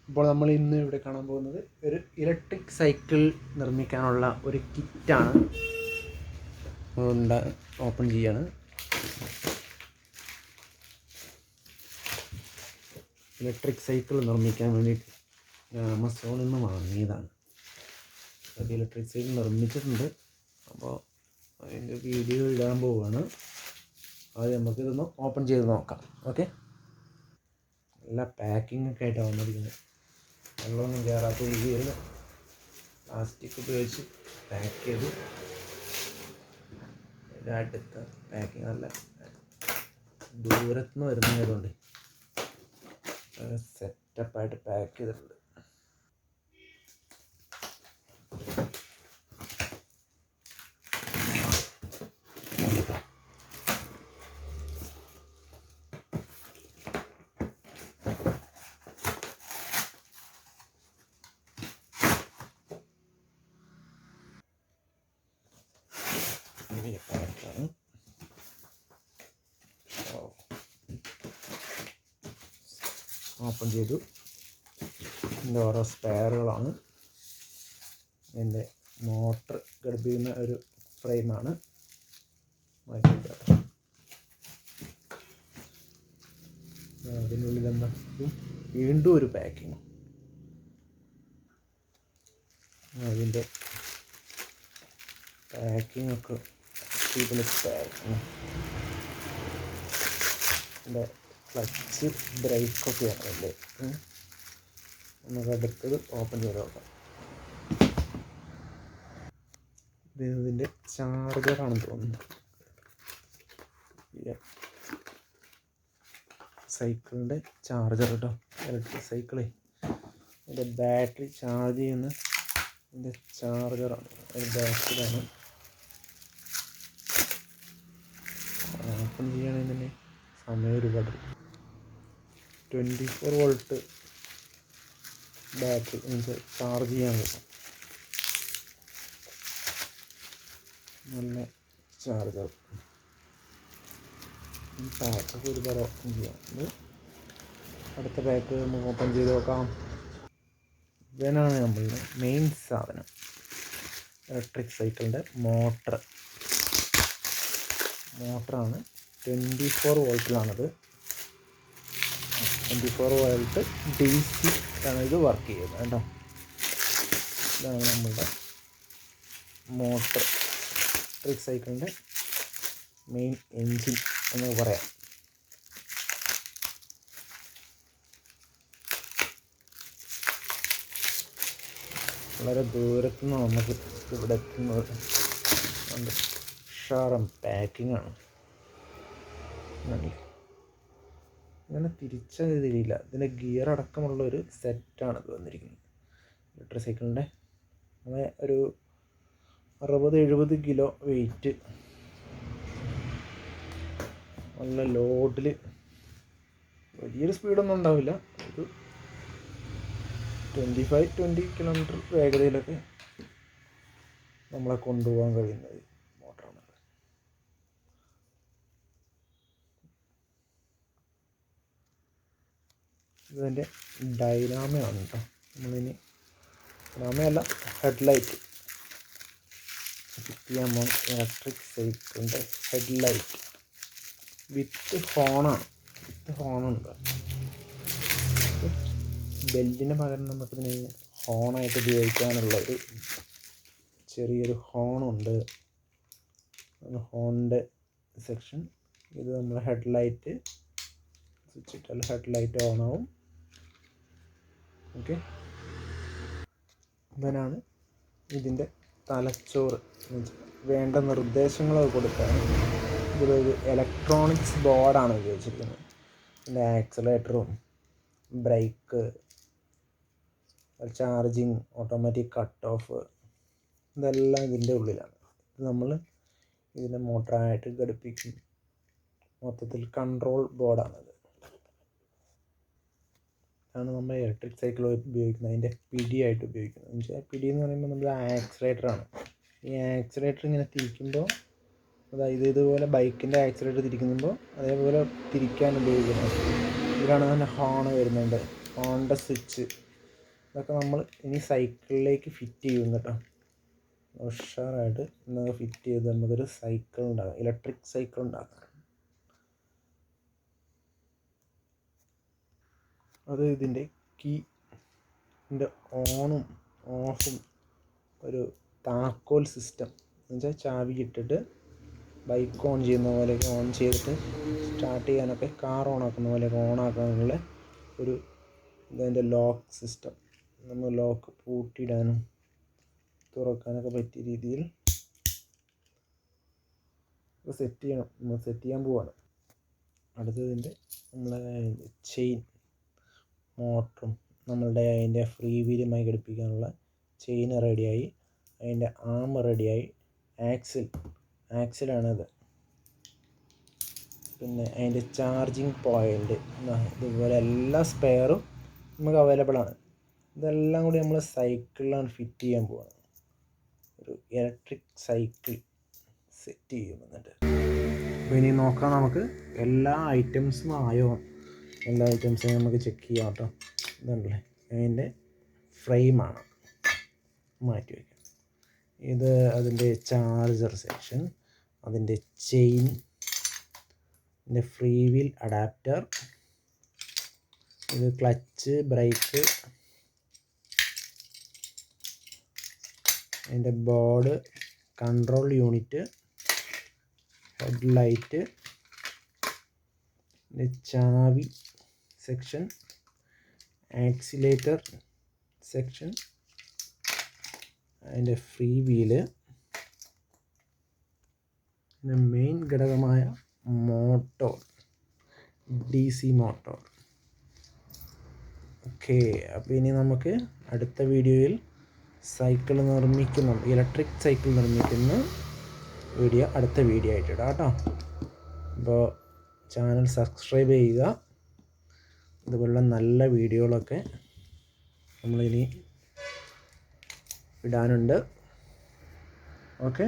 ഇപ്പോൾ നമ്മൾ ഇന്ന് ഇവിടെ കാണാൻ പോകുന്നത് ഒരു ഇലക്ട്രിക് സൈക്കിൾ നിർമ്മിക്കാനുള്ള ഒരു കിറ്റാണ്. ഓപ്പൺ ചെയ്യാണ്. ഇലക്ട്രിക് സൈക്കിൾ നിർമ്മിക്കാൻ വേണ്ടിയിട്ട് ഞാൻ ആമസോണിൽ നിന്ന് വാങ്ങിയതാണ്. അത് ഇലക്ട്രിക് സൈക്കിൾ നിർമ്മിച്ചിട്ടുണ്ട്. അപ്പോൾ അതിൻ്റെ വീഡിയോ ഇടാൻ പോവുകയാണ്. അത് നമുക്കിതൊന്ന് ഓപ്പൺ ചെയ്ത് നോക്കാം. ഓക്കെ, നല്ല പാക്കിംഗ് ഒക്കെ ആയിട്ടാണ് വന്നിരിക്കുന്നത്. വെള്ളമൊന്നും കയറാത്ത രീതിയിൽ പ്ലാസ്റ്റിക് ഉപയോഗിച്ച് പാക്ക് ചെയ്ത് അടുത്ത പാക്കിങ് നല്ല ദൂരത്തുനിന്ന് വരുന്നതുകൊണ്ട് സെറ്റപ്പായിട്ട് പാക്ക് ചെയ്തിട്ടുണ്ട്. പാക്കാണ്. ഓപ്പൺ ചെയ്തു. ഇതിൻ്റെ ഓരോ സ്പെയറുകളാണ്. ഇതിൻ്റെ മോട്ടർ ഘടിപ്പിക്കുന്ന ഒരു ഫ്രെയിമാണ്. അതിനുള്ളിൽ എന്താ വീണ്ടും ഒരു പാക്കിങ്. അതിൻ്റെ പാക്കിംഗ് ഒക്കെ ഇതിൻ്റെ ക്ലച്ച് ബ്രേക്കൊക്കെയാണ് അല്ലേ. നമുക്ക് അടുത്തത് ഓപ്പൺ ചെയ്ത് നോക്കാം. ഇതിൻ്റെ ചാർജറാണെന്ന് തോന്നുന്നു. സൈക്കിളിൻ്റെ ചാർജർ കേട്ടോ, ഇലക്ട്രിക് സൈക്കിളേ. അതിൻ്റെ ബാറ്ററി ചാർജ് ചെയ്യുന്ന ഇതിൻ്റെ ചാർജറാണ്. അത് ബാക്കിലാണ്. ഓപ്പൺ ചെയ്യുകയാണെങ്കിൽ തന്നെ സമയം ഒരുപാട്. 24 വോൾട്ട് ബാറ്ററി നമുക്ക് ചാർജ് ചെയ്യാൻ പറ്റും. നല്ല ചാർജർ. പാക്കൊക്കെ ഒരുപാട് ഓപ്പൺ ചെയ്യാം. അടുത്ത പാക്ക് നമുക്ക് ഓപ്പൺ ചെയ്ത് നോക്കാം. ഇതാണ് നമ്മളുടെ മെയിൻ സാധനം, ഇലക്ട്രിക് സൈക്കിളിൻ്റെ മോട്ടറാണ്. 24 വോൾട്ടിലാണത്. 24 വോൾട്ട് DC ആണ് ഇത് വർക്ക് ചെയ്യുന്നത് കേട്ടോ. ഇതാണ് നമ്മളുടെ മോട്ടർ, ഇലക്ട്രിക് സൈക്കിളിൻ്റെ മെയിൻ എൻജിൻ എന്ന് പറയാം. വളരെ ദൂരത്തു നിന്ന് നമുക്ക് ഇവിടെ എത്തുന്നത് ഉണ്ട്. ഉഷാറം പാക്കിംഗ് ആണ്. ഇങ്ങനെ തിരിച്ചതിരിയില്ല. ഇതിൻ്റെ ഗിയർ അടക്കമുള്ള ഒരു സെറ്റാണ് ഇത് വന്നിരിക്കുന്നത്. ഇലക്ട്രിക് സൈക്കിളിൻ്റെ അങ്ങനെ ഒരു 60-70 കിലോ വെയിറ്റ്. നല്ല ലോഡിൽ, വലിയൊരു സ്പീഡൊന്നും ഉണ്ടാവില്ല. ഒരു 25-20 കിലോമീറ്റർ വേഗതയിലൊക്കെ നമ്മളെ കൊണ്ടുപോകാൻ കഴിയുന്നത് മോട്ടറാണ്. ഇതിൻ്റെ ഡൈനാമയാണ് കേട്ടോ. നമ്മളിനി ഡൈനാമയല്ല, ഹെഡ്ലൈറ്റ് ഫിറ്റ് ചെയ്യാൻ പോകുന്ന ഇലക്ട്രിക് സൈക്കിളിൻ്റെ ഹെഡ്ലൈറ്റ് വിത്ത് ഹോണുണ്ട്. ബെൽറ്റിന് പകരം നമുക്കിതിന് ഹോണായിട്ട് ഉപയോഗിക്കാനുള്ള ഒരു ചെറിയൊരു ഹോണുണ്ട്. ഹോണിൻ്റെ സെക്ഷൻ. ഇത് നമ്മൾ ഹെഡ്ലൈറ്റ് സ്വിച്ച് ഇട്ടാൽ ഹെഡ്ലൈറ്റ് ഓൺ ആവും. ഓക്കെ, ഇവനാണ് ഇതിൻ്റെ തലച്ചോറ്. വേണ്ട നിർദ്ദേശങ്ങളൊക്കെ കൊടുക്കാൻ ഇതിലൊരു ഇലക്ട്രോണിക്സ് ബോർഡാണ് ഉപയോഗിച്ചിരിക്കുന്നത്. ഇതിൻ്റെ ആക്സിലേറ്ററും brake, charging, automatic cut off, ഇതെല്ലാം ഇതിൻ്റെ ഉള്ളിലാണ്. ഇത് നമ്മൾ ഇതിനെ മോട്ടറായിട്ട് ഘടിപ്പിക്കും. മൊത്തത്തിൽ കൺട്രോൾ ബോർഡാണിത്. ആണ് നമ്മൾ ഇലക്ട്രിക് സൈക്കിൾ ഉപയോഗിക്കുന്നത്. അതിൻ്റെ പിടിയായിട്ട് ഉപയോഗിക്കുന്നത്. എന്നുവെച്ചാൽ പിടി എന്ന് പറയുമ്പോൾ നമ്മൾ ആക്സിലേറ്ററാണ്. ഈ ആക്സിലേറ്റർ ഇങ്ങനെ തിരിക്കുമ്പോൾ, അതായത് ഇതുപോലെ ബൈക്കിൻ്റെ ആക്സിലേറ്റർ തിരിക്കുമ്പോൾ അതേപോലെ തിരിക്കാൻ ഉപയോഗിക്കുന്നത്. ഇതിലാണ് തന്നെ ഹോണ് വരുന്നുണ്ട്. ഹോണിൻ്റെ സ്വിച്ച് ഇതൊക്കെ നമ്മൾ ഇനി സൈക്കിളിലേക്ക് ഫിറ്റ് ചെയ്യും കേട്ടോ. ഉഷാറായിട്ട് ഇന്നൊക്കെ ഫിറ്റ് ചെയ്ത് നമുക്കൊരു സൈക്കിൾ ഉണ്ടാക്കാം, ഇലക്ട്രിക് സൈക്കിൾ ഉണ്ടാക്കാം. അത് ഇതിൻ്റെ കീൻ്റെ ഓണും ഓഫും ഒരു താക്കോൽ സിസ്റ്റം എന്ന് വെച്ചാൽ ചാവി ഇട്ടിട്ട് ബൈക്ക് ഓൺ ചെയ്യുന്ന പോലെയൊക്കെ ഓൺ ചെയ്തിട്ട് സ്റ്റാർട്ട് ചെയ്യാനൊക്കെ, കാർ ഓൺ ആക്കുന്ന പോലെയൊക്കെ ഓൺ ആക്കാനുള്ള ഒരു ഇതിൻ്റെ ലോക്ക് സിസ്റ്റം. നമ്മൾ ലോക്ക് പൂട്ടിയിടാനും തുറക്കാനൊക്കെ പറ്റിയ രീതിയിൽ സെറ്റ് ചെയ്യണം. നമ്മൾ സെറ്റ് ചെയ്യാൻ പോവാണ്. അടുത്തതിൻ്റെ നമ്മളെ ചെയിൻ മോട്ടറും നമ്മളുടെ അതിൻ്റെ ഫ്രീ വീലുമായി ഘടിപ്പിക്കാനുള്ള ചെയിൻ റെഡിയായി, അതിൻ്റെ ആം റെഡിയായി, ആക്സിലാണിത്. പിന്നെ അതിൻ്റെ ചാർജിങ് പോയിൻ്റ്, ഇതുപോലെ എല്ലാ സ്പെയറും നമുക്ക് അവൈലബിൾ ആണ്. ഇതെല്ലാം കൂടി നമ്മൾ സൈക്കിളിലാണ് ഫിറ്റ് ചെയ്യാൻ പോകുന്നത്. ഒരു ഇലക്ട്രിക് സൈക്കിൾ സെറ്റ് ചെയ്യും. എന്നിട്ട് അപ്പോൾ ഇനി നോക്കാം നമുക്ക് എല്ലാ ഐറ്റംസും ആയോ. എല്ലാ ഐറ്റംസും നമുക്ക് ചെക്ക് ചെയ്യാം കേട്ടോ. ഇതുണ്ടല്ലേ അതിൻ്റെ ഫ്രെയിമാണ്, മാറ്റി വയ്ക്കാം. ഇത് അതിൻ്റെ ചാർജർ സെക്ഷൻ, അതിൻ്റെ ചെയിൻ, ഇതിൻ്റെ ഫ്രീ വീൽ അഡാപ്റ്റർ, ഇത് ക്ലച്ച്, ബ്രേക്ക്, അതിൻ്റെ ബോർഡ്, കൺട്രോൾ യൂണിറ്റ്, ഹെഡ്ലൈറ്റ്, ചാവി സെക്ഷൻ, ആക്സിലേറ്റർ സെക്ഷൻ, അതിൻ്റെ ഫ്രീ വീല്, പിന്നെ മെയിൻ ഘടകമായ മോട്ടോർ, DC മോട്ടോർ. ഓക്കെ, അപ്പോൾ ഇനി നമുക്ക് അടുത്ത വീഡിയോയിൽ സൈക്കിൾ നിർമ്മിക്കുന്ന, ഇലക്ട്രിക് സൈക്കിൾ നിർമ്മിക്കുന്ന വീഡിയോ അടുത്ത വീഡിയോ ആയിട്ട് ഇടാം കേട്ടോ. അപ്പോൾ ചാനൽ സബ്സ്ക്രൈബ് ചെയ്യുക. ഇതുപോലുള്ള നല്ല വീഡിയോകളൊക്കെ നമ്മളിനി ഇടാനുണ്ട്. ഓക്കെ.